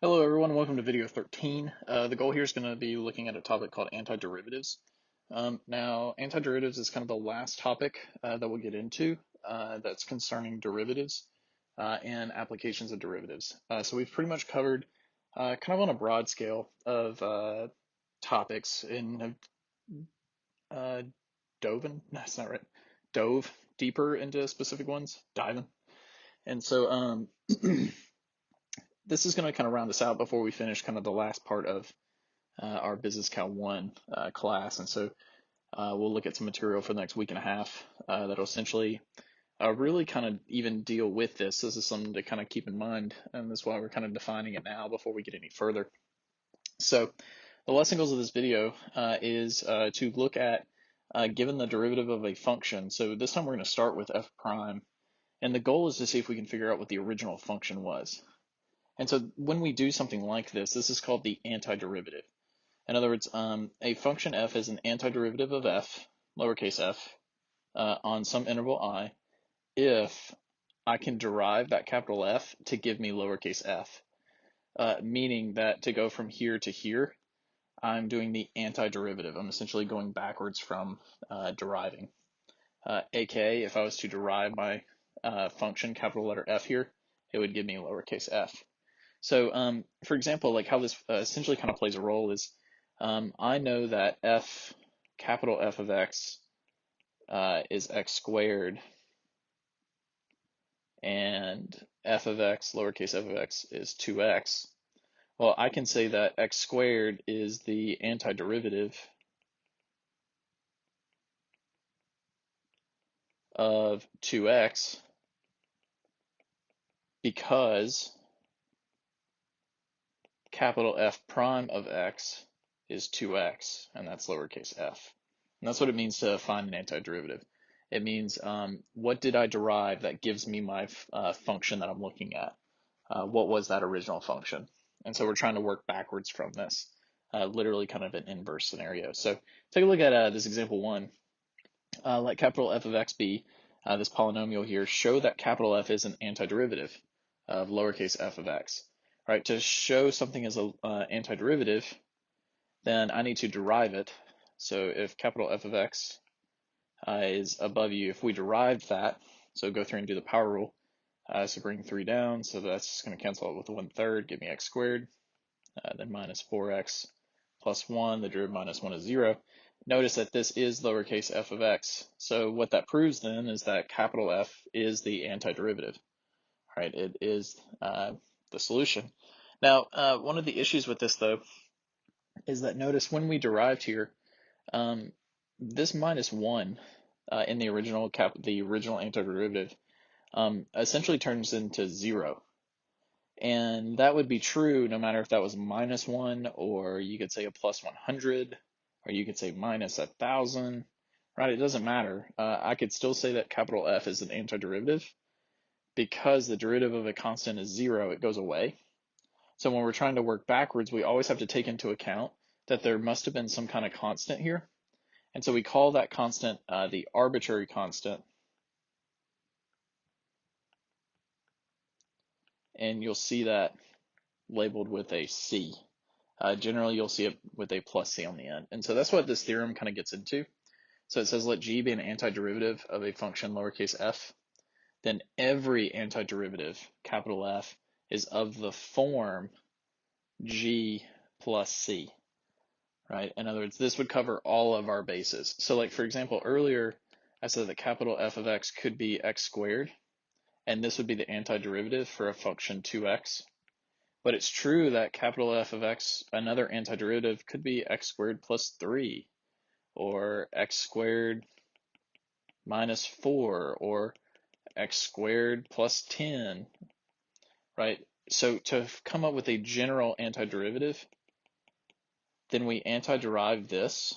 Hello everyone, welcome to video 13. The goal here is going to be looking at a topic called antiderivatives. Now, antiderivatives is kind of the last topic that we'll get into that's concerning derivatives and applications of derivatives. So we've pretty much covered kind of on a broad scale of topics and have that's not right, dove deeper into specific ones, diving. And so this is going to kind of round us out before we finish kind of the last part of our Business Cal 1 class. And so we'll look at some material for the next week and a half that'll essentially really kind of even deal with this. This is something to kind of keep in mind, and that's why we're kind of defining it now before we get any further. So the lesson goals of this video is to look at given the derivative of a function. So this time we're going to start with f prime, and the goal is to see if we can figure out what the original function was. And so when we do something like this is called the antiderivative. In other words, a function f is an antiderivative of f, lowercase f, on some interval I, if I can derive that capital F to give me lowercase f, meaning that to go from here to here, I'm doing the antiderivative. I'm essentially going backwards from deriving. aka, if I was to derive my function, capital letter F here, it would give me lowercase f. So, for example, like how this essentially kind of plays a role is I know that f, capital F of x, is x squared, and f of x, lowercase f of x, is 2x. Well, I can say that x squared is the antiderivative of 2x because capital F prime of x is 2x, and that's lowercase f. And that's what it means to find an antiderivative. It means what did I derive that gives me my function that I'm looking at? What was that original function? And so we're trying to work backwards from this, literally kind of an inverse scenario. So take a look at this example one. Let capital F of x be this polynomial here. Show that capital F is an antiderivative of lowercase f of x. All right, to show something as an antiderivative, then I need to derive it. So if capital F of x is above you, if we derived that, so go through and do the power rule. So bring 3 down, so that's just going to cancel out with the 1/3, give me x squared, then minus 4x plus 1, the derivative minus 1 is 0. Notice that this is lowercase f of x. So what that proves then is that capital F is the antiderivative. All right, it is the solution. Now, one of the issues with this, though, is that notice when we derived here, this minus 1 in the original antiderivative essentially turns into 0. And that would be true no matter if that was minus 1, or you could say a plus 100, or you could say minus 1,000, right? It doesn't matter. I could still say that capital F is an antiderivative because the derivative of a constant is 0, it goes away. So when we're trying to work backwards, we always have to take into account that there must have been some kind of constant here. And so we call that constant the arbitrary constant. And you'll see that labeled with a C. Generally, you'll see it with a plus C on the end. And so that's what this theorem kind of gets into. So it says let G be an antiderivative of a function lowercase f. Then every antiderivative, capital F, is of the form G plus C, right? In other words, this would cover all of our bases. So like, for example, earlier I said that capital F of x could be x squared, and this would be the antiderivative for a function 2x. But it's true that capital F of x, another antiderivative, could be x squared plus 3, or x squared minus 4, or x squared plus 10, right? So to come up with a general antiderivative, then we antiderive this.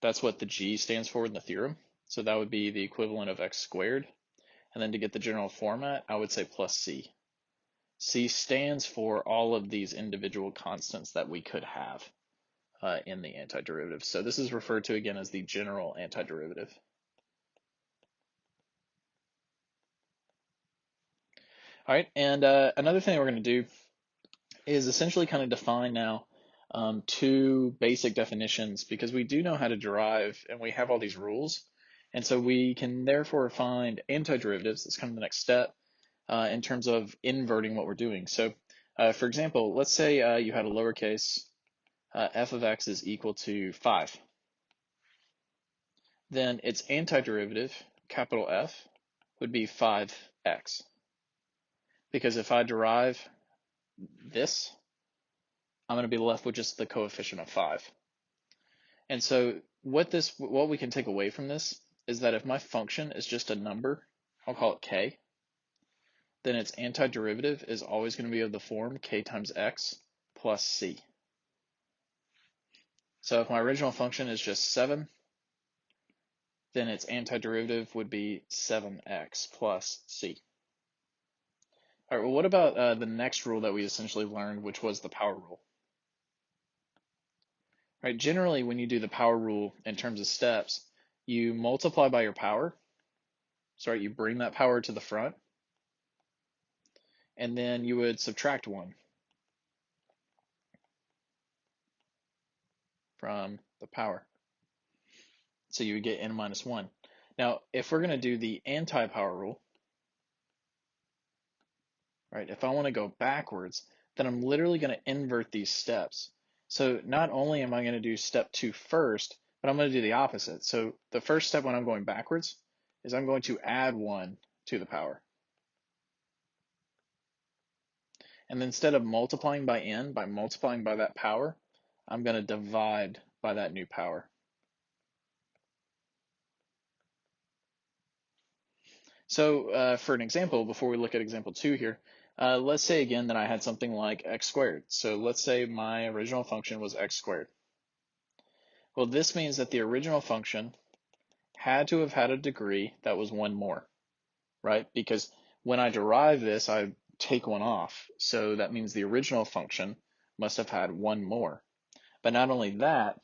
That's what the G stands for in the theorem. So that would be the equivalent of x squared. And then to get the general format, I would say plus C. C stands for all of these individual constants that we could have in the antiderivative. So this is referred to again as the general antiderivative. All right, and another thing we're going to do is essentially kind of define now two basic definitions because we do know how to derive and we have all these rules. And so we can therefore find antiderivatives. That's kind of the next step in terms of inverting what we're doing. So for example, let's say you had a lowercase f of x is equal to 5. Then its antiderivative, capital F, would be 5x. Because if I derive this, I'm going to be left with just the coefficient of 5. And so what we can take away from this is that if my function is just a number, I'll call it k, then its antiderivative is always going to be of the form k times x plus c. So if my original function is just 7, then its antiderivative would be 7x plus c. All right, well, what about the next rule that we essentially learned, which was the power rule? Right, generally, when you do the power rule in terms of steps, you multiply by your power. So you bring that power to the front, and then you would subtract 1 from the power. So you would get n minus 1. Now, if we're going to do the anti-power rule, right, if I want to go backwards, then I'm literally going to invert these steps. So not only am I going to do step 2 first, but I'm going to do the opposite. So the first step when I'm going backwards is I'm going to add 1 to the power. And then instead of multiplying by n, by multiplying by that power, I'm going to divide by that new power. So for an example, before we look at example 2 here, let's say again that I had something like x squared. So let's say my original function was x squared. Well, this means that the original function had to have had a degree that was 1 more, right? Because when I derive this, I take 1 off. So that means the original function must have had 1 more. But not only that,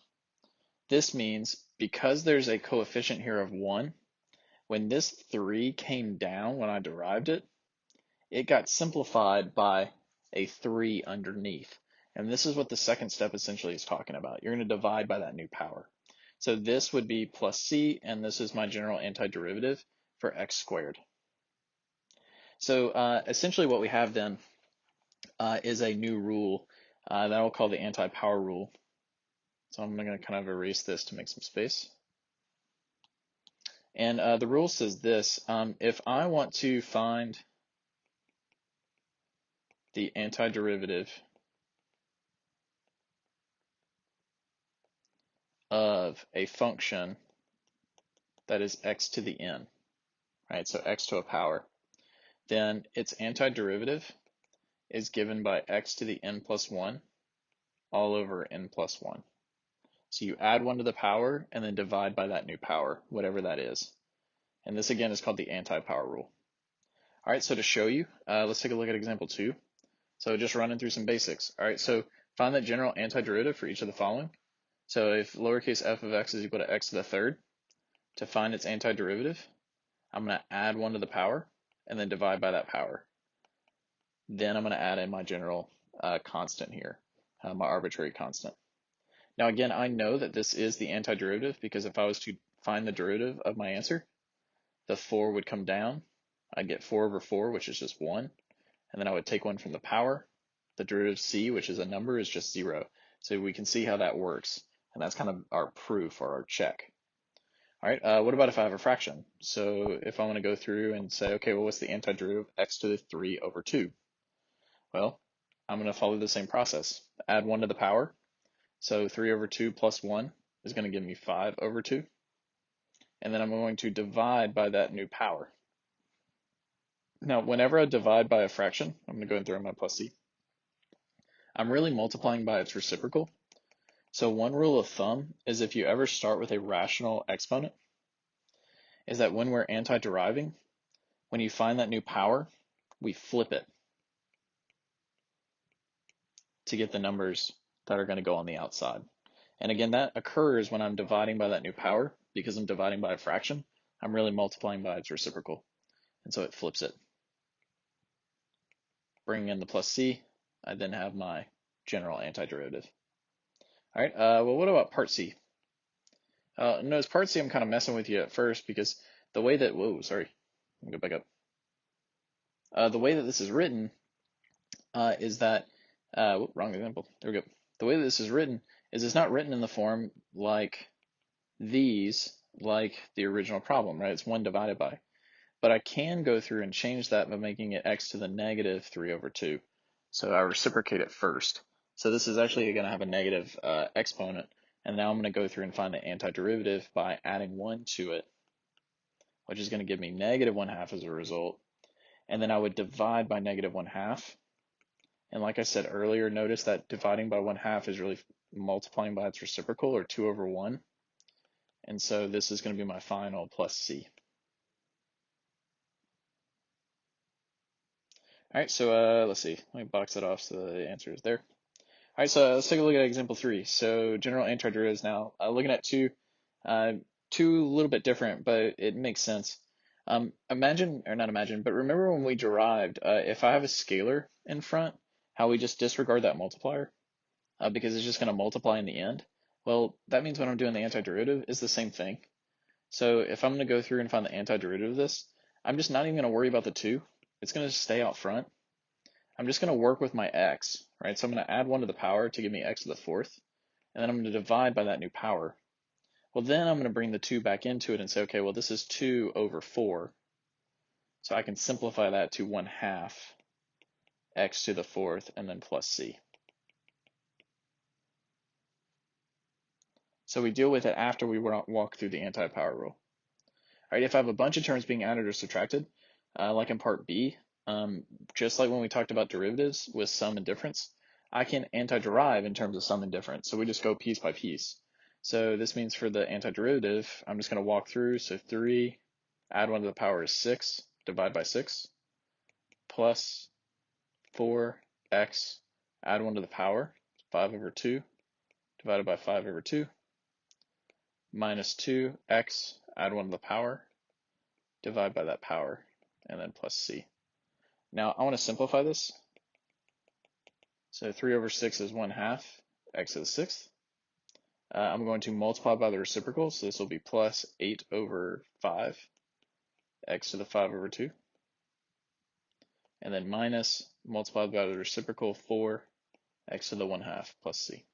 this means because there's a coefficient here of 1, when this 3 came down when I derived it, it got simplified by a 3 underneath. And this is what the second step essentially is talking about. You're going to divide by that new power. So this would be plus c, and this is my general antiderivative for x squared. So essentially what we have then is a new rule that I'll call the anti-power rule. So I'm going to kind of erase this to make some space. And the rule says this: if I want to find the antiderivative of a function that is x to the n, right? So x to a power, then its antiderivative is given by x to the n plus 1 all over n plus 1. So you add 1 to the power and then divide by that new power, whatever that is. And this again is called the anti-power rule. All right, so to show you, let's take a look at example 2. So just running through some basics. All right, so find that general antiderivative for each of the following. So if lowercase f of x is equal to x to the third, to find its antiderivative, I'm going to add 1 to the power and then divide by that power. Then I'm going to add in my general constant here, my arbitrary constant. Now again, I know that this is the antiderivative because if I was to find the derivative of my answer, the 4 would come down. I'd get 4 over 4, which is just 1. And then I would take 1 from the power. The derivative c, which is a number, is just 0. So we can see how that works. And that's kind of our proof or our check. All right, what about if I have a fraction? So if I want to go through and say, okay, well, what's the antiderivative of x to the 3 over 2? Well, I'm going to follow the same process. Add 1 to the power. So 3 over 2 plus 1 is going to give me 5 over 2. And then I'm going to divide by that new power. Now, whenever I divide by a fraction, I'm going to go and throw in my plus c. I'm really multiplying by its reciprocal. So one rule of thumb is if you ever start with a rational exponent, is that when we're anti-deriving, when you find that new power, we flip it to get the numbers that are going to go on the outside. And again, that occurs when I'm dividing by that new power. Because I'm dividing by a fraction, I'm really multiplying by its reciprocal. And so it flips it. Bringing in the plus c, I then have my general antiderivative. All right, well, what about part C? Notice part C, I'm kind of messing with you at first because the way that, whoa, sorry, let me go back up. The way that this is written is that, wrong example, there we go. The way that this is written is it's not written in the form like these, like the original problem, right? It's 1 divided by. But I can go through and change that by making it x to the negative 3 over 2. So I reciprocate it first. So this is actually going to have a negative exponent. And now I'm going to go through and find the antiderivative by adding 1 to it, which is going to give me negative 1/2 as a result. And then I would divide by negative 1/2. And like I said earlier, notice that dividing by 1/2 is really multiplying by its reciprocal, or 2 over 1. And so this is going to be my final plus c. All right, so let's see. Let me box it off so the answer is there. All right, so let's take a look at example 3. So general antiderivatives now. Looking at two a little bit different, but it makes sense. Imagine, or not imagine, but remember when we derived, if I have a scalar in front, how we just disregard that multiplier because it's just going to multiply in the end? Well, that means when I'm doing the antiderivative, it's the same thing. So if I'm going to go through and find the antiderivative of this, I'm just not even going to worry about the 2. It's going to stay out front. I'm just going to work with my x, right? So I'm going to add 1 to the power to give me x to the 4th, and then I'm going to divide by that new power. Well, then I'm going to bring the 2 back into it and say, okay, well, this is 2 over 4. So I can simplify that to 1/2 x to the 4th and then plus c. So we deal with it after we walk through the anti-power rule. All right, if I have a bunch of terms being added or subtracted, like in part B, just like when we talked about derivatives with sum and difference, I can antiderive in terms of sum and difference. So we just go piece by piece. So this means for the antiderivative, I'm just going to walk through. So 3, add 1 to the power is 6, divide by 6, plus 4x, add 1 to the power, 5 over 2, divided by 5 over 2, minus 2x, add 1 to the power, divide by that power, and then plus c. Now I want to simplify this. So 3 over 6 is 1/2 x to the 6th. I'm going to multiply by the reciprocal, so this will be plus 8 over 5 x to the 5 over 2. And then minus, multiplied by the reciprocal, 4 x to the 1/2 plus c.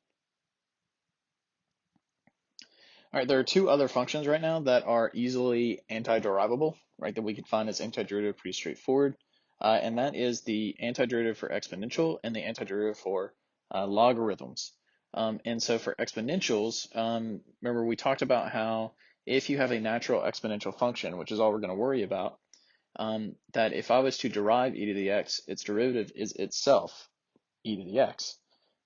All right, there are 2 other functions right now that are easily antiderivable, right, that we can find as antiderivative pretty straightforward. And that is the antiderivative for exponential and the antiderivative for logarithms. And so for exponentials, remember we talked about how if you have a natural exponential function, which is all we're going to worry about, that if I was to derive e to the x, its derivative is itself e to the x.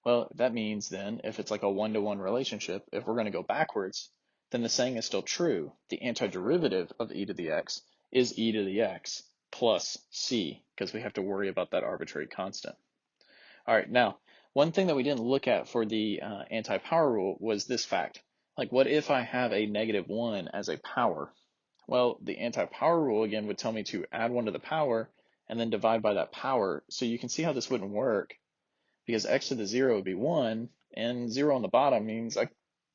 Well, that means then if it's like a 1-to-1 relationship, if we're going to go backwards, then the saying is still true. The antiderivative of e to the x is e to the x plus c, because we have to worry about that arbitrary constant. All right, now, one thing that we didn't look at for the anti-power rule was this fact. Like, what if I have a -1 as a power? Well, the anti-power rule, again, would tell me to add 1 to the power and then divide by that power. So you can see how this wouldn't work, because x to the 0 would be 1, and 0 on the bottom means I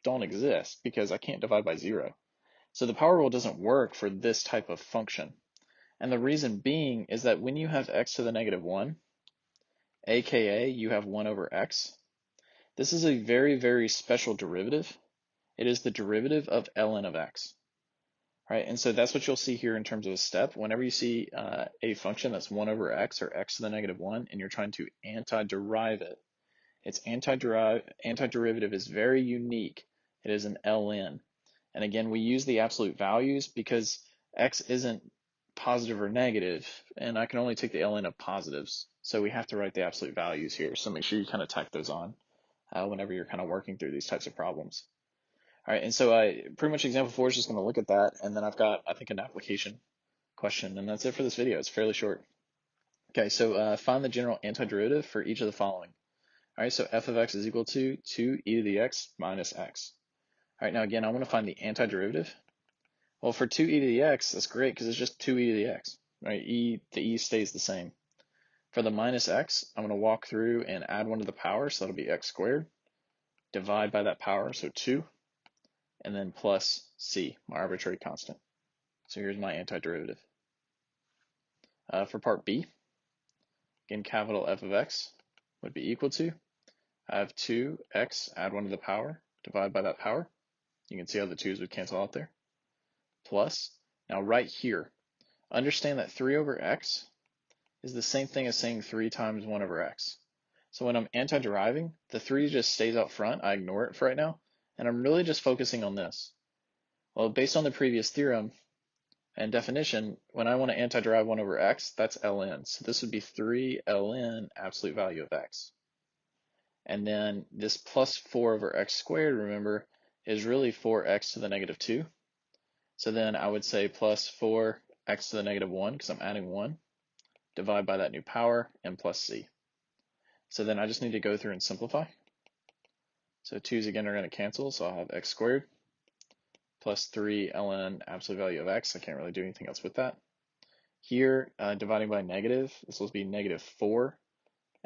don't exist because I can't divide by 0. So the power rule doesn't work for this type of function. And the reason being is that when you have x to the -1, aka you have 1 over x, this is a very, very special derivative. It is the derivative of ln of x. Right, and so that's what you'll see here in terms of a step. Whenever you see a function that's 1 over x or x to the -1 and you're trying to antiderive it, its antiderivative is very unique. It is an ln. And again, we use the absolute values because x isn't positive or negative, and I can only take the ln of positives. So we have to write the absolute values here. So make sure you kind of tack those on whenever you're kind of working through these types of problems. All right, and so pretty much example 4 is just going to look at that, and then I've got, I think, an application question, and that's it for this video. It's fairly short. Okay, so find the general antiderivative for each of the following. All right, so f of x is equal to 2 e to the x minus x. All right, now again, I want to find the antiderivative. Well, for 2 e to the x, that's great because it's just 2 e to the x, right? The e stays the same. For the minus x, I'm going to walk through and add 1 to the power, so that'll be x squared. Divide by that power, so 2, and then plus c, my arbitrary constant. So here's my antiderivative. For part b, again, capital F of x would be equal to, I have 2x, add 1 to the power, divide by that power. You can see how the 2's would cancel out there. Plus, now right here, understand that 3 over x is the same thing as saying 3 times 1 over x. So when I'm anti-deriving, the 3 just stays out front. I ignore it for right now, and I'm really just focusing on this. Well, based on the previous theorem and definition, when I want to antiderive 1 over x, that's ln. So this would be 3 ln absolute value of x. And then this plus 4 over x squared, remember, is really 4x to the negative 2. So then I would say plus 4x to the negative 1, because I'm adding 1, divide by that new power, and plus c. So then I just need to go through and simplify. So 2's again are going to cancel, so I'll have x squared plus 3 ln absolute value of x. I can't really do anything else with that. Here, dividing by negative, this will be negative 4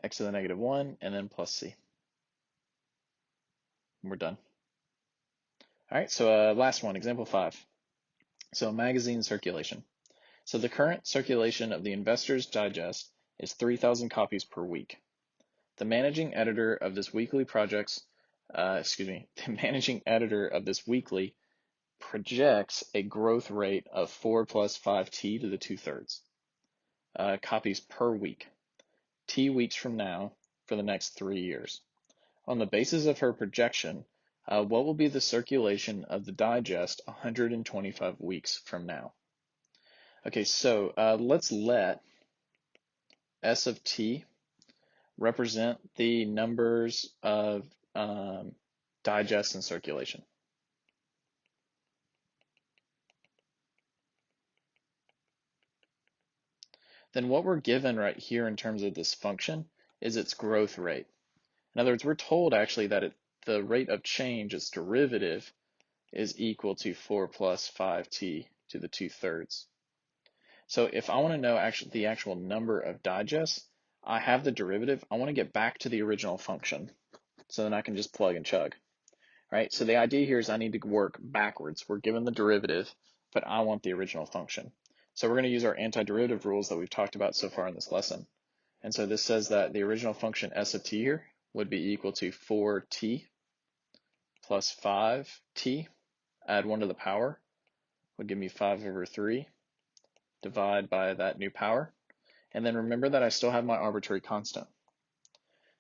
x to the negative 1, and then plus c. And we're done. All right, so last one, example 5. So magazine circulation. So the current circulation of the Investor's Digest is 3,000 copies per week. The managing editor of this weekly the managing editor of this weekly projects a growth rate of 4 plus 5t to the 2/3 copies per week, t weeks from now for the next 3 years. On the basis of her projection, what will be the circulation of the digest 125 weeks from now? Okay, so let's let S of t represent the numbers of digest in circulation. Then what we're given right here in terms of this function is its growth rate. In other words, we're told actually that the rate of change, its derivative, is equal to 4 plus 5t to the 2/3. So if I want to know the actual number of digests, I have the derivative. I want to get back to the original function, so then I can just plug and chug. Right? So the idea here is I need to work backwards. We're given the derivative, but I want the original function. So we're going to use our antiderivative rules that we've talked about so far in this lesson. And so this says that the original function S of t here would be equal to 4t plus 5t, add 1 to the power, would give me 5 over 3, divide by that new power. And then remember that I still have my arbitrary constant.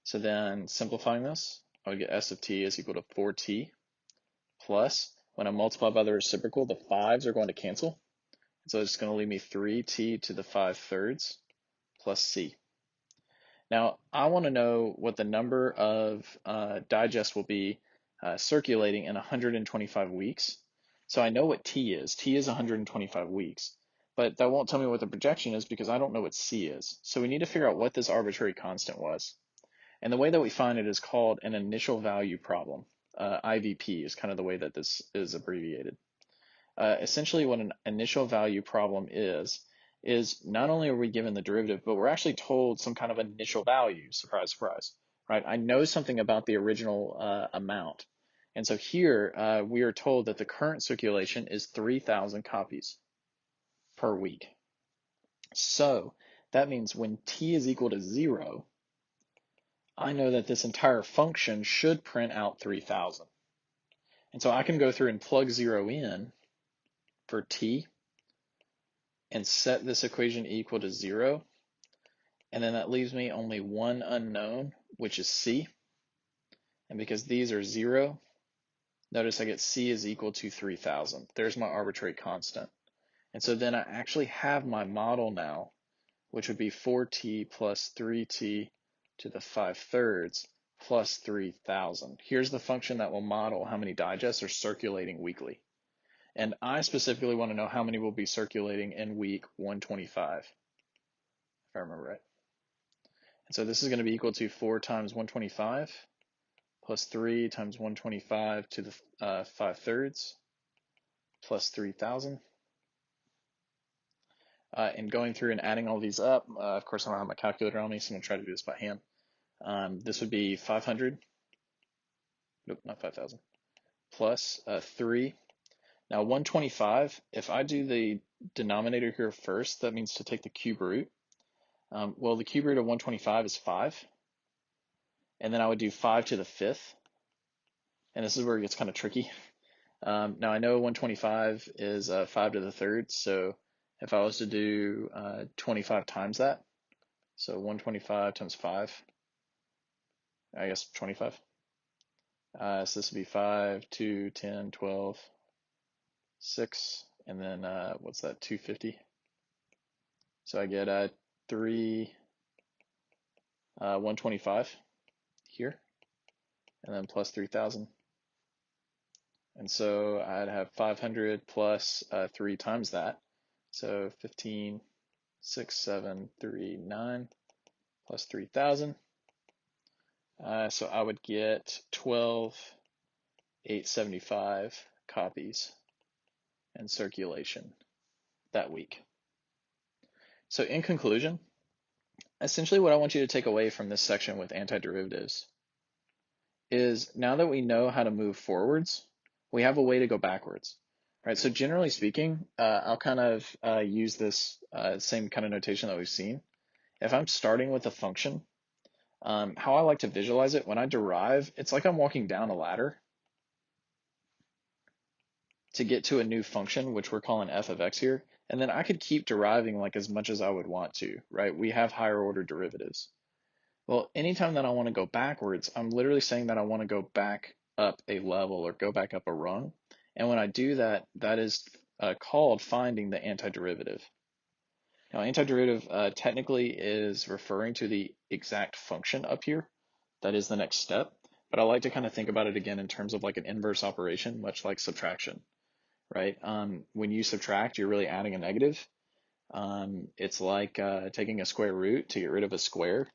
So then simplifying this, I would get S of t is equal to 4t plus, when I multiply by the reciprocal, the 5's are going to cancel. So it's going to leave me 3t to the 5/3 plus c. Now, I want to know what the number of digests will be circulating in 125 weeks. So I know what t is. T is 125 weeks. But that won't tell me what the projection is because I don't know what c is. So we need to figure out what this arbitrary constant was. And the way that we find it is called an initial value problem. IVP is kind of the way that this is abbreviated. Essentially what an initial value problem is not only are we given the derivative, but we're actually told some kind of initial value. Surprise, surprise, right? I know something about the original amount. And so here we are told that the current circulation is 3,000 copies per week. So that means when t is equal to 0, I know that this entire function should print out 3,000. And so I can go through and plug 0 in for t and set this equation equal to 0. And then that leaves me only one unknown, which is c. And because these are 0, notice I get c is equal to 3,000. There's my arbitrary constant. And so then I actually have my model now, which would be 4t plus 3t to the 5/3 plus 3,000. Here's the function that will model how many digests are circulating weekly. And I specifically want to know how many will be circulating in week 125, if I remember right. And so this is going to be equal to 4 times 125 plus 3 times 125 to the 5/3 plus 3,000. And going through and adding all these up, of course I don't have my calculator on me, so I'm going to try to do this by hand. This would be 500, nope, not 5,000, plus 3. Now 125, if I do the denominator here first, that means to take the cube root. Well, the cube root of 125 is 5. And then I would do 5 to the 5th. And this is where it gets kind of tricky. Now I know 125 is 5 to the 3rd, so if I was to do 25 times that, so 125 times 5, I guess 25. So this would be 5, 2, 10, 12, 6, and then what's that, 250? So I get 3, 125 here, and then plus 3,000. And so I'd have 500 plus 3 times that. So 15, 6, 7, 3, 9 plus 3,000. So I would get 12,875 copies in circulation that week. So in conclusion, essentially what I want you to take away from this section with antiderivatives is now that we know how to move forwards, we have a way to go backwards. Right, so generally speaking, I'll kind of use this same kind of notation that we've seen. If I'm starting with a function, how I like to visualize it, when I derive, it's like I'm walking down a ladder to get to a new function, which we're calling f of x here, and then I could keep deriving like as much as I would want to, right? We have higher order derivatives. Well, anytime that I want to go backwards, I'm literally saying that I want to go back up a level or go back up a rung. And when I do that, that is called finding the antiderivative. Now, antiderivative technically is referring to the exact function up here. That is the next step. But I like to kind of think about it again in terms of like an inverse operation, much like subtraction, right? When you subtract, you're really adding a negative. It's like taking a square root to get rid of a square,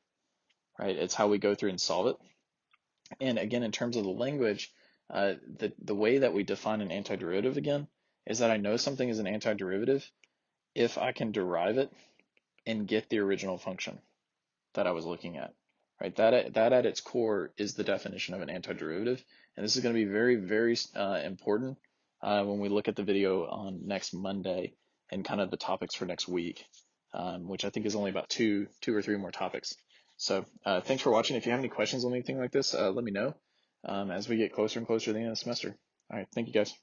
right? It's how we go through and solve it. And again, in terms of the language, the way that we define an antiderivative again is that I know something is an antiderivative if I can derive it and get the original function that I was looking at, right? That at its core is the definition of an antiderivative. And this is going to be very, very important when we look at the video on next Monday and kind of the topics for next week, which I think is only about two or three more topics. So thanks for watching. If you have any questions on anything like this, let me know as we get closer and closer to the end of the semester. All right, thank you guys.